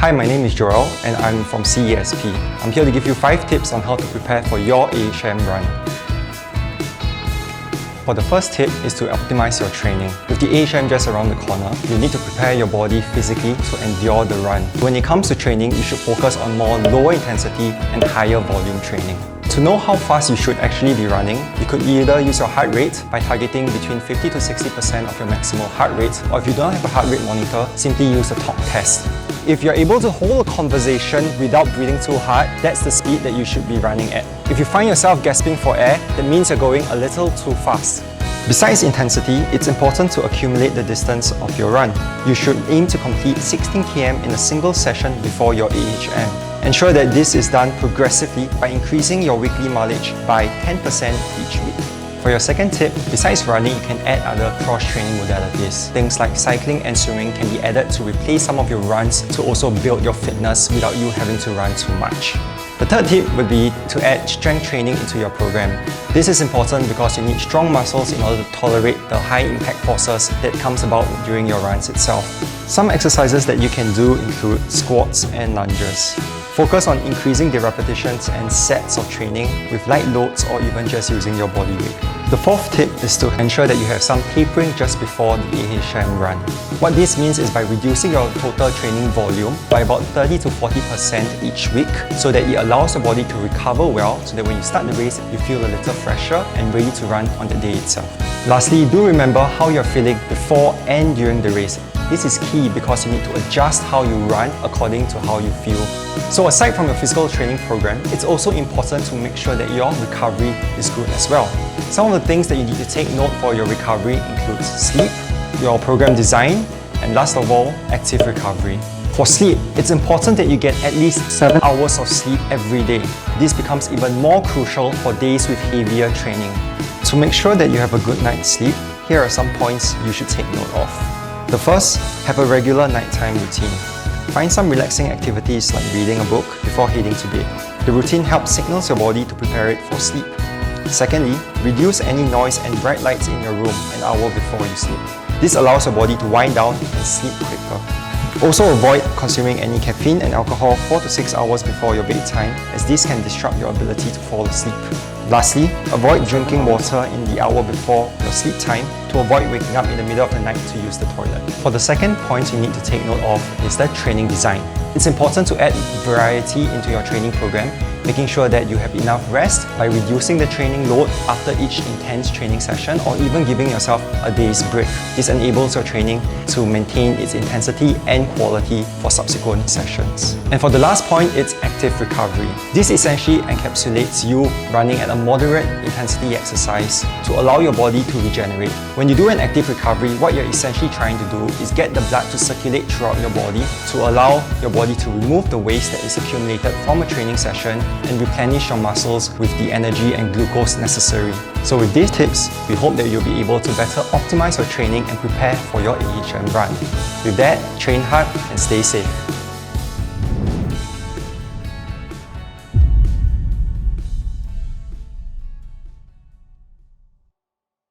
Hi, my name is Joel and I'm from CESP. I'm here to give you 5 tips on how to prepare for your AHM run. For the first tip is to optimize your training. With the AHM just around the corner, you need to prepare your body physically to endure the run. When it comes to training, you should focus on more lower intensity and higher volume training. To know how fast you should actually be running, you could either use your heart rate by targeting between 50 to 60% of your maximal heart rate, or if you don't have a heart rate monitor, simply use a talk test. If you're able to hold a conversation without breathing too hard, that's the speed that you should be running at. If you find yourself gasping for air, that means you're going a little too fast. Besides intensity, it's important to accumulate the distance of your run. You should aim to complete 16 km in a single session before your AHM. Ensure that this is done progressively by increasing your weekly mileage by 10% each week. For your second tip, besides running, you can add other cross-training modalities. Things like cycling and swimming can be added to replace some of your runs to also build your fitness without you having to run too much. The third tip would be to add strength training into your program. This is important because you need strong muscles in order to tolerate the high impact forces that comes about during your runs itself. Some exercises that you can do include squats and lunges. Focus on increasing the repetitions and sets of training with light loads or even just using your body weight. The fourth tip is to ensure that you have some tapering just before the AHM run. What this means is by reducing your total training volume by about 30 to 40% each week so that it allows your body to recover well so that when you start the race, you feel a little fresher and ready to run on the day itself. Lastly, do remember how you're feeling before and during the race. This is key because you need to adjust how you run according to how you feel. So aside from your physical training program, it's also important to make sure that your recovery is good as well. Some of the things that you need to take note for your recovery includes sleep, your program design, and last of all, active recovery. For sleep, it's important that you get at least 7 hours of sleep every day. This becomes even more crucial for days with heavier training. To make sure that you have a good night's sleep, here are some points you should take note of. The first, have a regular nighttime routine. Find some relaxing activities like reading a book before heading to bed. The routine helps signals your body to prepare it for sleep. Secondly, reduce any noise and bright lights in your room an hour before you sleep. This allows your body to wind down and sleep quicker. Also avoid consuming any caffeine and alcohol 4 to 6 hours before your bedtime, as this can disrupt your ability to fall asleep. Lastly, avoid drinking water in the hour before your sleep time to avoid waking up in the middle of the night to use the toilet. For the second point you need to take note of is the training design. It's important to add variety into your training program, making sure that you have enough rest by reducing the training load after each intense training session or even giving yourself a day's break. This enables your training to maintain its intensity and quality for subsequent sessions. And for the last point, it's active recovery. This essentially encapsulates you running at a moderate intensity exercise to allow your body to regenerate. When you do an active recovery, what you're essentially trying to do is get the blood to circulate throughout your body to allow your body to remove the waste that is accumulated from a training session and replenish your muscles with the energy and glucose necessary. So with these tips, we hope that you'll be able to better optimize your training and prepare for your AHM run. With that, train hard and stay safe.